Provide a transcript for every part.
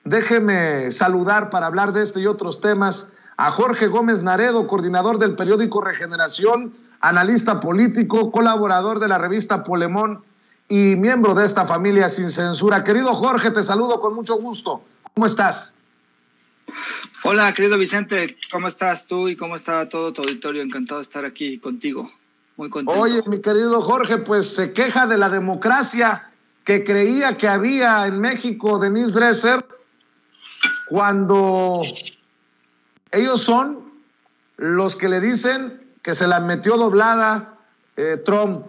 déjeme saludar para hablar de este y otros temas a Jorge Gómez Naredo, coordinador del periódico Regeneración, analista político, colaborador de la revista Polemón y miembro de esta familia sin censura. Querido Jorge, te saludo con mucho gusto. ¿Cómo estás? Hola, querido Vicente, ¿cómo estás tú y cómo está todo tu auditorio? Encantado de estar aquí contigo, muy contento. Oye, mi querido Jorge, pues se queja de la democracia que creía que había en México Denise Dresser, cuando ellos son los que le dicen que se la metió doblada Trump,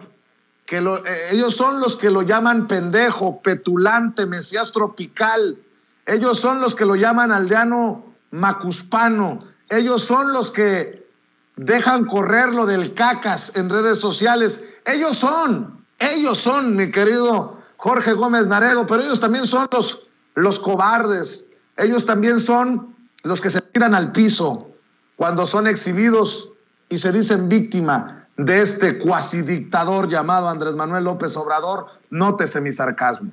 que ellos son los que lo llaman pendejo, petulante, mesías tropical, ellos son los que lo llaman aldeano macuspano, ellos son los que dejan correr lo del cacas en redes sociales, ellos son, mi querido Jorge Gómez Naredo, pero ellos también son los cobardes, ellos también son los que se tiran al piso cuando son exhibidos y se dicen víctima de este cuasi dictador llamado Andrés Manuel López Obrador. Nótese mi sarcasmo.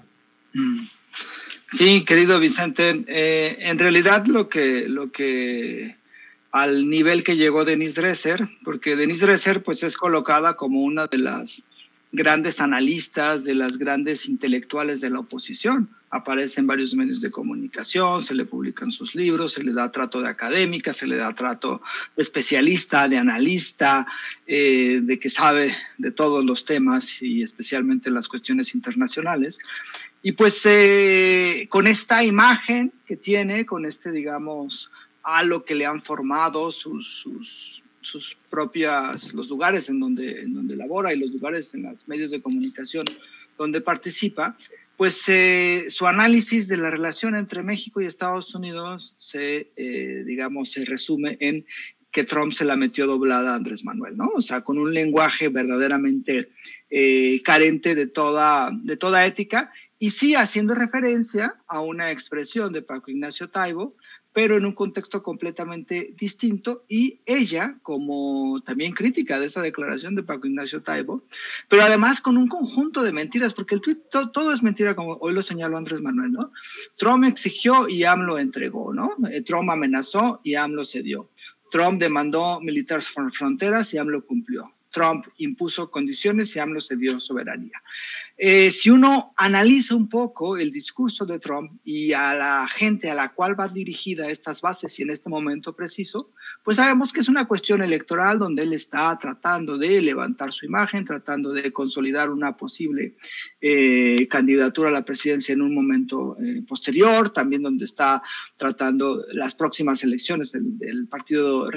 Sí, querido Vicente, en realidad lo que al nivel que llegó Denise Dresser, porque Denise Dresser pues es colocada como una de las grandes analistas, de las grandes intelectuales de la oposición. Aparece en varios medios de comunicación, se le publican sus libros, se le da trato de académica, se le da trato de especialista, de analista, de que sabe de todos los temas y especialmente las cuestiones internacionales. Y pues con esta imagen que tiene, con este, digamos, halo que le han formado sus propias, los lugares en donde labora y los lugares en los medios de comunicación donde participa, pues su análisis de la relación entre México y Estados Unidos se resume en que Trump se la metió doblada a Andrés Manuel, ¿no? O sea, con un lenguaje verdaderamente carente de toda ética, y sí haciendo referencia a una expresión de Paco Ignacio Taibo, pero en un contexto completamente distinto, y ella como también crítica de esa declaración de Paco Ignacio Taibo, pero además con un conjunto de mentiras, porque el tuit todo es mentira, como hoy lo señaló Andrés Manuel, ¿no? Trump exigió y AMLO entregó, ¿no? Trump amenazó y AMLO cedió. Trump demandó militares por fronteras y AMLO cumplió. Trump impuso condiciones y AMLO cedió soberanía. Si uno analiza un poco el discurso de Trump y a la gente a la cual va dirigida estas bases y en este momento preciso, pues sabemos que es una cuestión electoral donde él está tratando de levantar su imagen, tratando de consolidar una posible candidatura a la presidencia en un momento posterior, también donde está tratando las próximas elecciones del partido,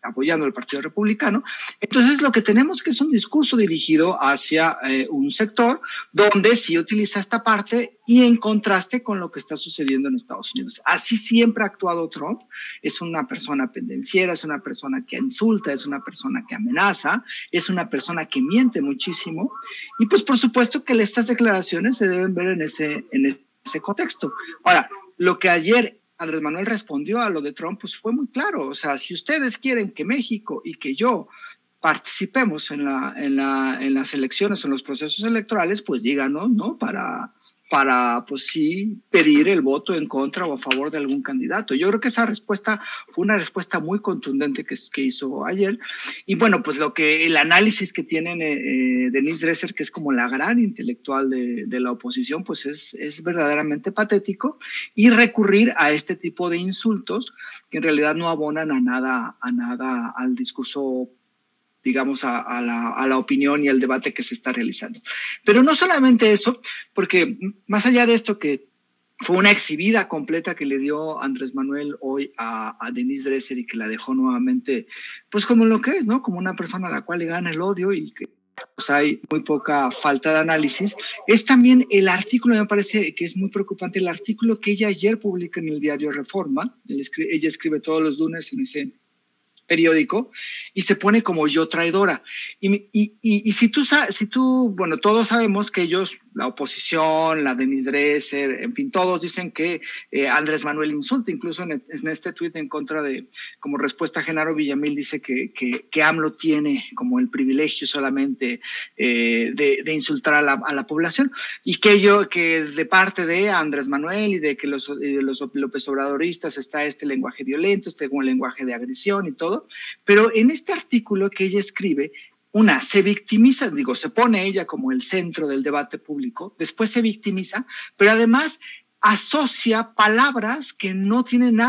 apoyando al Partido Republicano. Entonces lo que tenemos que es un discurso dirigido hacia un sector donde sí utiliza esta parte y en contraste con lo que está sucediendo en Estados Unidos. Así siempre ha actuado Trump. Es una persona pendenciera, es una persona que insulta, es una persona que amenaza, es una persona que miente muchísimo, y pues por supuesto que estas declaraciones se deben ver en ese contexto. Ahora, lo que ayer Andrés Manuel respondió a lo de Trump pues fue muy claro. O sea, si ustedes quieren que México y que yo participemos en las elecciones o en los procesos electorales, pues díganos, ¿no? Para pues sí, pedir el voto en contra o a favor de algún candidato. Yo creo que esa respuesta fue una respuesta muy contundente que hizo ayer. Y bueno, pues el análisis que tienen Denise Dresser, que es como la gran intelectual de la oposición, pues es verdaderamente patético, y recurrir a este tipo de insultos que en realidad no abonan a nada al discurso, digamos, a la opinión y al debate que se está realizando. Pero no solamente eso, porque más allá de esto, que fue una exhibida completa que le dio Andrés Manuel hoy a Denise Dresser y que la dejó nuevamente, pues como lo que es, ¿no? Como una persona a la cual le gana el odio y que pues hay muy poca falta de análisis. Es también el artículo, me parece que es muy preocupante, el artículo que ella ayer publica en el diario Reforma. Ella escribe todos los lunes en ese periódico y se pone como yo traidora. Y si tú, bueno, todos sabemos que ellos la oposición, la Denise Dresser, en fin, todos dicen que Andrés Manuel insulta, incluso en este tuit en contra de, como respuesta a Genaro Villamil, dice que AMLO tiene como el privilegio solamente de insultar a la población, y que de parte de Andrés Manuel y de que los López Obradoristas está este lenguaje violento, este lenguaje de agresión y todo, pero en este artículo que ella escribe, se victimiza, se pone ella como el centro del debate público, después se victimiza, pero además asocia palabras que no tienen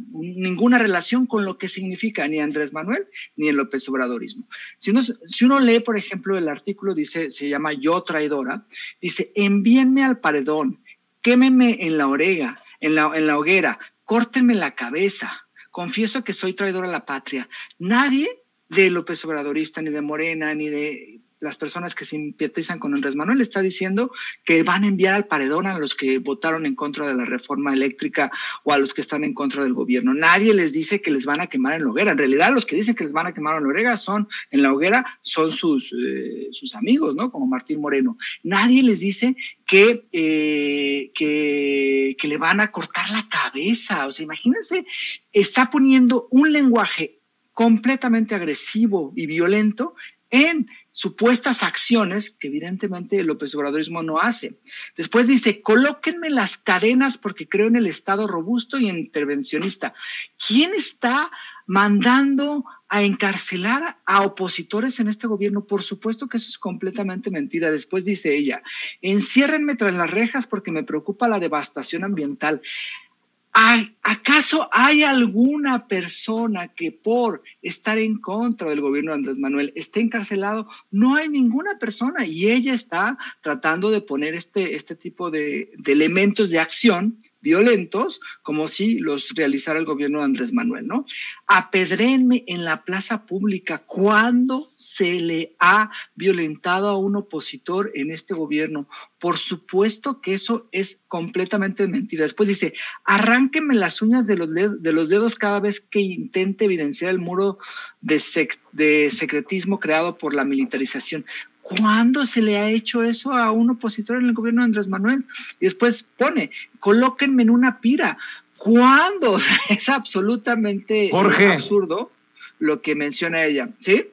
ninguna relación con lo que significa ni Andrés Manuel ni el López Obradorismo. Si uno lee, por ejemplo, el artículo, se llama Yo Traidora, dice, envíenme al paredón, quémenme en la hoguera, córtenme la cabeza, confieso que soy traidor a la patria. Nadie de López Obradorista, ni de Morena, ni de las personas que simpatizan con Andrés Manuel está diciendo que van a enviar al paredón a los que votaron en contra de la reforma eléctrica o a los que están en contra del gobierno. Nadie les dice que les van a quemar en la hoguera. En realidad, los que dicen que les van a quemar en la hoguera son sus amigos, ¿no? Como Martín Moreno. Nadie les dice que le van a cortar la cabeza. O sea, imagínense, está poniendo un lenguaje completamente agresivo y violento en supuestas acciones que evidentemente el López Obradorismo no hace. Después dice, colóquenme las cadenas porque creo en el Estado robusto y intervencionista. ¿Quién está mandando a encarcelar a opositores en este gobierno? Por supuesto que eso es completamente mentira. Después dice ella, enciérrenme tras las rejas porque me preocupa la devastación ambiental. ¿Acaso hay alguna persona que por estar en contra del gobierno de Andrés Manuel esté encarcelado? No hay ninguna persona, y ella está tratando de poner este tipo de elementos de acción violentos como si los realizara el gobierno de Andrés Manuel, ¿no? Apedréenme en la plaza pública. ¿Cuándo se le ha violentado a un opositor en este gobierno? Por supuesto que eso es completamente mentira. Después dice, arránquenme las uñas de los dedos cada vez que intente evidenciar el muro de secretismo creado por la militarización. ¿Cuándo se le ha hecho eso a un opositor en el gobierno de Andrés Manuel? Y después pone, colóquenme en una pira. ¿Cuándo? Es absolutamente absurdo lo que menciona ella, ¿sí?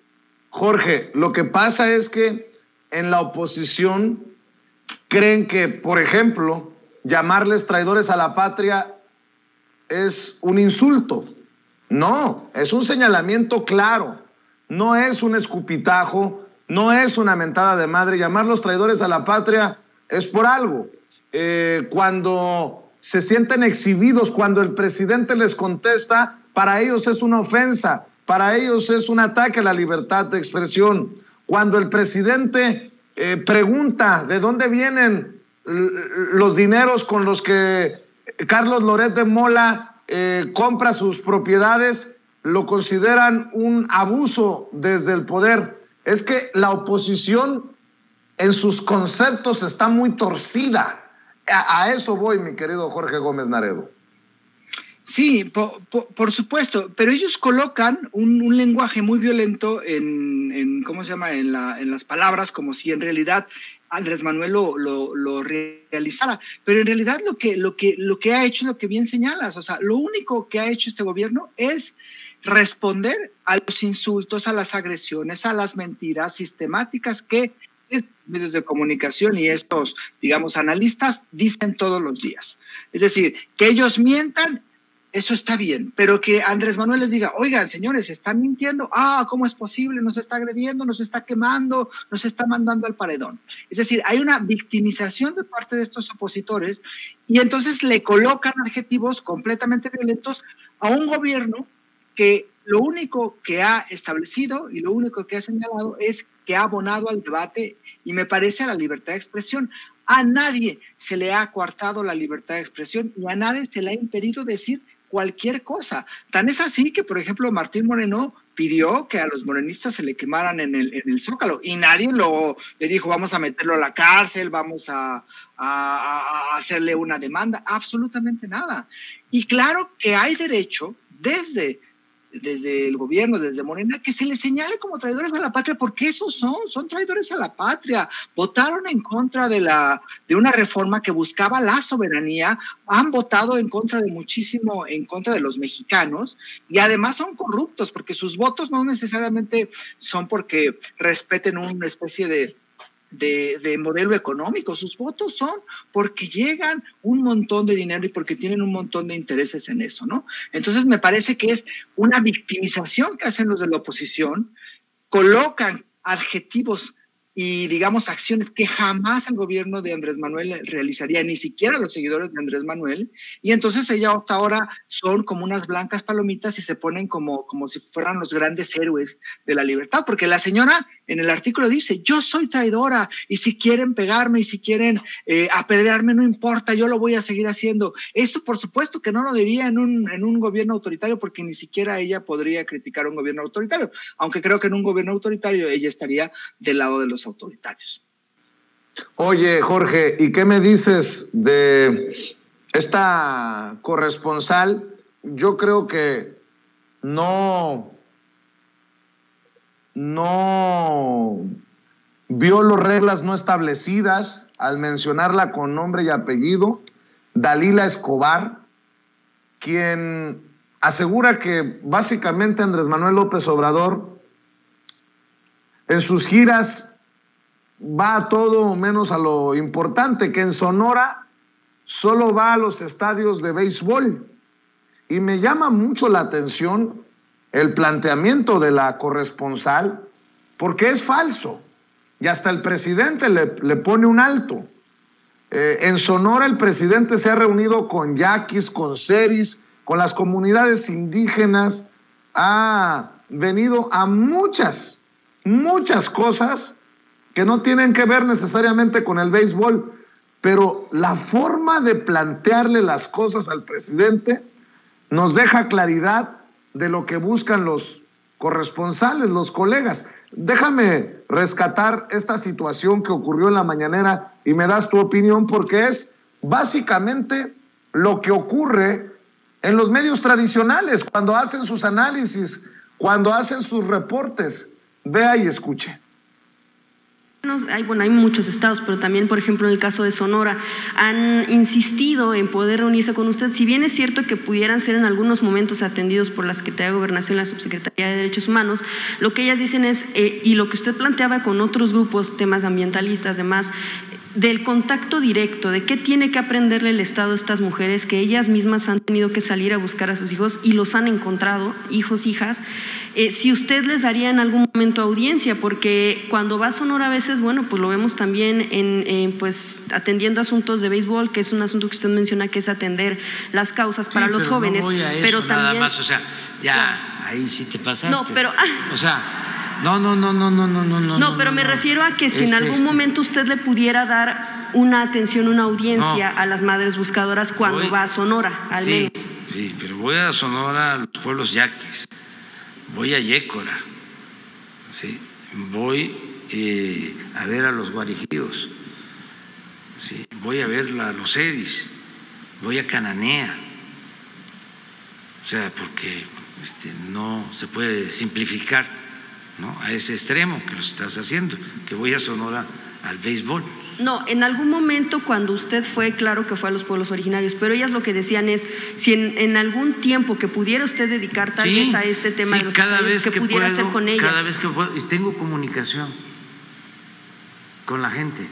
Jorge, lo que pasa es que en la oposición creen que, por ejemplo, llamarles traidores a la patria es un insulto. No, es un señalamiento claro, no es un escupitajo, no es una mentada de madre. Llamarlos traidores a la patria es por algo. Cuando se sienten exhibidos, cuando el presidente les contesta, para ellos es una ofensa, para ellos es un ataque a la libertad de expresión. Cuando el presidente pregunta de dónde vienen los dineros con los que Carlos Loret de Mola compra sus propiedades, lo consideran un abuso desde el poder. Es que la oposición en sus conceptos está muy torcida. A eso voy, mi querido Jorge Gómez Naredo. Sí, por supuesto, pero ellos colocan un lenguaje muy violento en ¿cómo se llama? En las palabras, como si en realidad Andrés Manuel lo realizara. Pero en realidad lo que ha hecho es lo que bien señalas. O sea, lo único que ha hecho este gobierno es responder a los insultos, a las agresiones, a las mentiras sistemáticas que medios de comunicación y estos, digamos, analistas dicen todos los días. Es decir, que ellos mientan, eso está bien, pero que Andrés Manuel les diga, oigan, señores, están mintiendo, ¿cómo es posible? Nos está agrediendo, nos está quemando, nos está mandando al paredón. Es decir, hay una victimización de parte de estos opositores y entonces le colocan adjetivos completamente violentos a un gobierno que lo único que ha establecido y lo único que ha señalado es que ha abonado al debate y me parece a la libertad de expresión. A nadie se le ha coartado la libertad de expresión y a nadie se le ha impedido decir cualquier cosa. Tan es así que, por ejemplo, Martín Moreno pidió que a los morenistas se le quemaran en el Zócalo y nadie le dijo vamos a meterlo a la cárcel, vamos a hacerle una demanda, absolutamente nada. Y claro que hay derecho desde desde el gobierno, desde Morena, que se les señale como traidores a la patria, porque esos son traidores a la patria. Votaron en contra de una reforma que buscaba la soberanía, han votado en contra de muchísimo, en contra de los mexicanos, y además son corruptos, porque sus votos no necesariamente son porque respeten una especie de modelo económico. Sus votos son porque llegan un montón de dinero y porque tienen un montón de intereses en eso, ¿no? Entonces me parece que es una victimización que hacen los de la oposición, colocan adjetivos y, digamos, acciones que jamás el gobierno de Andrés Manuel realizaría, ni siquiera los seguidores de Andrés Manuel, y entonces ellos ahora son como unas blancas palomitas y se ponen como si fueran los grandes héroes de la libertad, porque la señora en el artículo dice, yo soy traidora, y si quieren pegarme, y si quieren apedrearme, no importa, yo lo voy a seguir haciendo. Eso, por supuesto, que no lo diría en un gobierno autoritario, porque ni siquiera ella podría criticar a un gobierno autoritario, aunque creo que en un gobierno autoritario ella estaría del lado de los autoritarios. Oye, Jorge, ¿y qué me dices de esta corresponsal? Yo creo que no violó reglas no establecidas al mencionarla con nombre y apellido, Dalila Escobar, quien asegura que básicamente Andrés Manuel López Obrador en sus giras va a todo menos a lo importante, que en Sonora solo va a los estadios de béisbol. Y me llama mucho la atención el planteamiento de la corresponsal, porque es falso. Y hasta el presidente le pone un alto. En Sonora el presidente se ha reunido con yaquis, con seris, con las comunidades indígenas, ha venido a muchas cosas que no tienen que ver necesariamente con el béisbol, pero la forma de plantearle las cosas al presidente nos deja claridad de lo que buscan los corresponsales, los colegas. Déjame rescatar esta situación que ocurrió en la mañanera y me das tu opinión, porque es básicamente lo que ocurre en los medios tradicionales cuando hacen sus análisis, cuando hacen sus reportes. Vea y escuche. Hay muchos estados, pero también, por ejemplo, en el caso de Sonora, han insistido en poder reunirse con usted. Si bien es cierto que pudieran ser en algunos momentos atendidos por la Secretaría de Gobernación y la Subsecretaría de Derechos Humanos, lo que ellas dicen es, y lo que usted planteaba con otros grupos, temas ambientalistas, demás, del contacto directo, de qué tiene que aprenderle el Estado a estas mujeres que ellas mismas han tenido que salir a buscar a sus hijos y los han encontrado, hijos, hijas, si usted les daría en algún momento audiencia, porque cuando va a Sonora a veces, bueno, pues lo vemos también pues atendiendo asuntos de béisbol, que es un asunto que usted menciona que es atender las causas para los jóvenes, no voy a eso, pero nada también más, o sea, ya ahí sí te pasaste. No, pero o sea, no. No, pero me refiero a que si en algún momento usted le pudiera dar una atención, una audiencia a las madres buscadoras cuando va a Sonora, al menos. Sí, pero voy a Sonora, a los pueblos yaquis, voy a Yécora, ¿sí? Voy a ver a los guarijíos, ¿sí? Voy a ver a los sedis, voy a Cananea, o sea, porque no se puede simplificar, ¿no?, a ese extremo que lo estás haciendo, que voy a Sonora al béisbol. No, en algún momento cuando usted fue, claro que fue a los pueblos originarios, pero ellas lo que decían es, si en algún tiempo que pudiera usted dedicar tal vez a este tema de los estadios, que pudiera hacer con ellas. Cada vez que puedo, y tengo comunicación con la gente,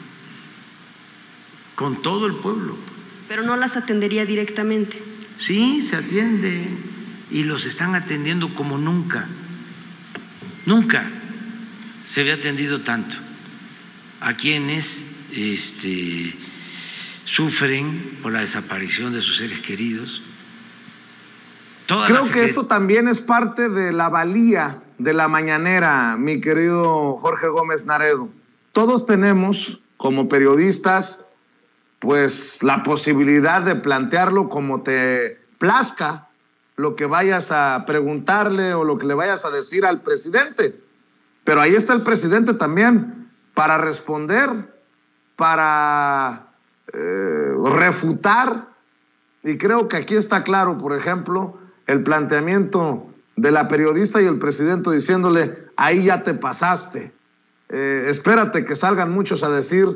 con todo el pueblo. Pero no las atendería directamente. Sí, se atiende y los están atendiendo como nunca. Nunca se había atendido tanto a quienes sufren por la desaparición de sus seres queridos. Creo que esto también es parte de la valía de la mañanera, mi querido Jorge Gómez Naredo. Todos tenemos, como periodistas, pues la posibilidad de plantearlo como te plazca, lo que vayas a preguntarle o lo que le vayas a decir al presidente. Pero ahí está el presidente también para responder, para refutar. Y creo que aquí está claro, por ejemplo, el planteamiento de la periodista y el presidente diciéndole, ahí ya te pasaste. Espérate que salgan muchos a decir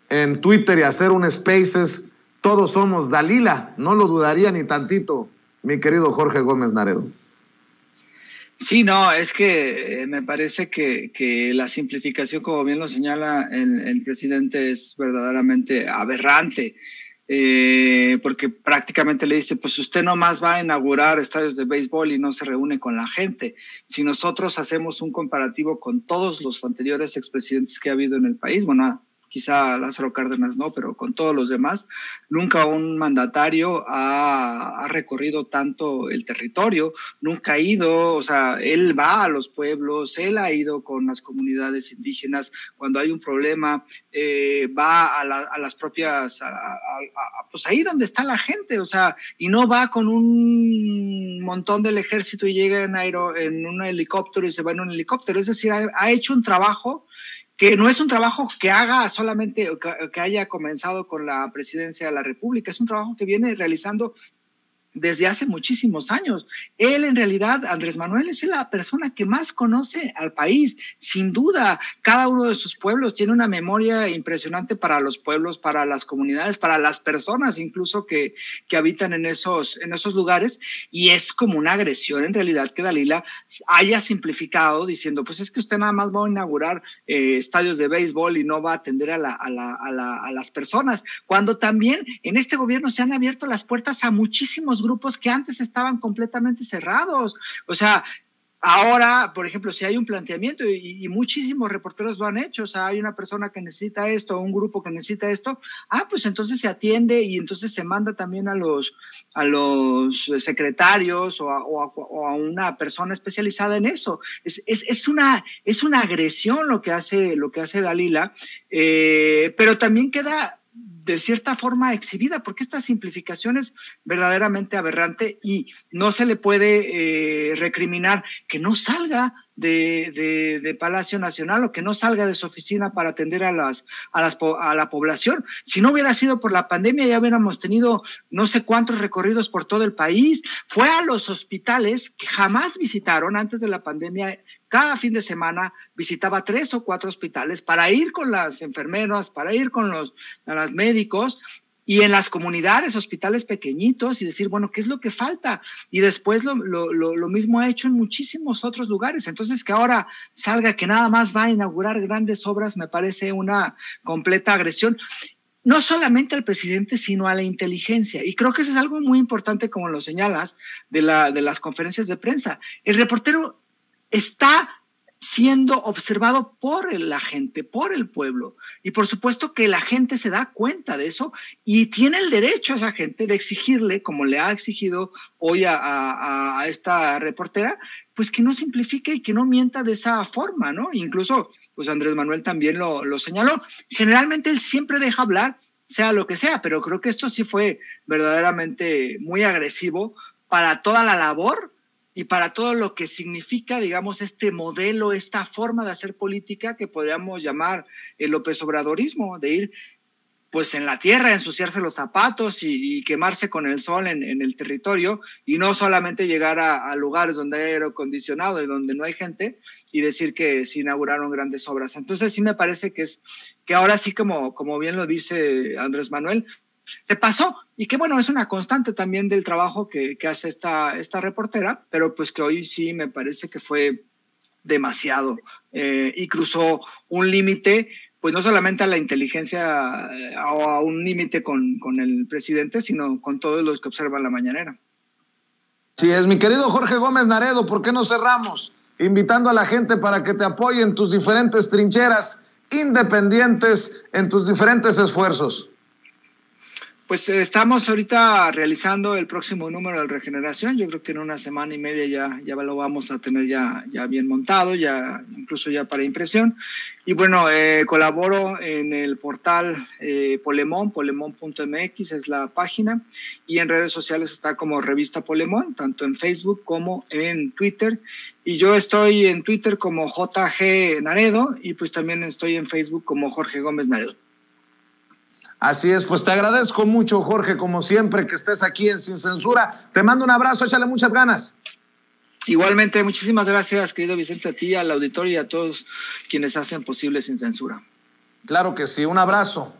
en Twitter y hacer un Spaces, todos somos Dalila. No lo dudaría ni tantito, mi querido Jorge Gómez Naredo. Sí, no, es que me parece que la simplificación, como bien lo señala el presidente, es verdaderamente aberrante. Porque prácticamente le dice, pues usted nomás va a inaugurar estadios de béisbol y no se reúne con la gente. Si nosotros hacemos un comparativo con todos los anteriores expresidentes que ha habido en el país, bueno, quizá Lázaro Cárdenas no, pero con todos los demás, nunca un mandatario ha recorrido tanto el territorio, nunca ha ido, o sea, él va a los pueblos, él ha ido con las comunidades indígenas, cuando hay un problema, va a las propias, pues ahí donde está la gente, o sea, y no va con un montón del ejército y llega en un helicóptero y se va en un helicóptero, es decir, ha hecho un trabajo que no es un trabajo que haga solamente, que haya comenzado con la presidencia de la República, es un trabajo que viene realizando desde hace muchísimos años. Él, en realidad, Andrés Manuel, es la persona que más conoce al país, sin duda. Cada uno de sus pueblos tiene una memoria impresionante para los pueblos, para las comunidades, para las personas incluso que habitan en esos lugares, y es como una agresión en realidad que Dalila haya simplificado diciendo, pues es que usted nada más va a inaugurar estadios de béisbol y no va a atender a las personas, cuando también en este gobierno se han abierto las puertas a muchísimos grupos que antes estaban completamente cerrados. O sea, ahora, por ejemplo, si hay un planteamiento y muchísimos reporteros lo han hecho, o sea, hay una persona que necesita esto, un grupo que necesita esto, pues entonces se atiende y entonces se manda también a los secretarios o a una persona especializada en eso. Es una agresión lo que hace Dalila, pero también queda de cierta forma exhibida, porque esta simplificación es verdaderamente aberrante y no se le puede recriminar que no salga de Palacio Nacional o que no salga de su oficina para atender a la población. Si no hubiera sido por la pandemia, ya hubiéramos tenido no sé cuántos recorridos por todo el país. Fue a los hospitales que jamás visitaron antes de la pandemia. Cada fin de semana visitaba 3 o 4 hospitales para ir con las enfermeras, para ir con los médicos, y en las comunidades, hospitales pequeñitos, y decir, bueno, ¿qué es lo que falta? Y después lo mismo ha hecho en muchísimos otros lugares. Entonces, que ahora salga que nada más va a inaugurar grandes obras, me parece una completa agresión. No solamente al presidente, sino a la inteligencia. Y creo que eso es algo muy importante, como lo señalas, de las conferencias de prensa. El reportero está siendo observado por la gente, por el pueblo, y por supuesto que la gente se da cuenta de eso y tiene el derecho a esa gente de exigirle, como le ha exigido hoy a esta reportera, pues que no simplifique y que no mienta de esa forma, ¿no? Incluso, pues Andrés Manuel también lo señaló. Generalmente él siempre deja hablar, sea lo que sea, pero creo que esto sí fue verdaderamente muy agresivo para toda la labor y para todo lo que significa, digamos, este modelo, esta forma de hacer política que podríamos llamar el López Obradorismo, de ir pues en la tierra, ensuciarse los zapatos y quemarse con el sol en el territorio, y no solamente llegar a lugares donde hay aire acondicionado y donde no hay gente y decir que se inauguraron grandes obras. Entonces sí me parece que ahora sí, como bien lo dice Andrés Manuel, se pasó, y que bueno, es una constante también del trabajo que hace esta reportera, pero pues que hoy sí me parece que fue demasiado y cruzó un límite, pues no solamente a la inteligencia o a un límite con el presidente, sino con todos los que observan la mañanera. Sí es, mi querido Jorge Gómez Naredo, ¿por qué no cerramos invitando a la gente para que te apoye en tus diferentes trincheras independientes, en tus diferentes esfuerzos? Pues estamos ahorita realizando el próximo número de Regeneración. Yo creo que en una semana y media ya lo vamos a tener ya bien montado, ya incluso ya para impresión. Y bueno, colaboro en el portal polemon.mx es la página, y en redes sociales está como Revista Polemón, tanto en Facebook como en Twitter. Y yo estoy en Twitter como JG Naredo, y pues también estoy en Facebook como Jorge Gómez Naredo. Así es, pues te agradezco mucho, Jorge, como siempre, que estés aquí en Sin Censura. Te mando un abrazo, échale muchas ganas. Igualmente, muchísimas gracias, querido Vicente, a ti, al auditorio y a todos quienes hacen posible Sin Censura. Claro que sí, un abrazo.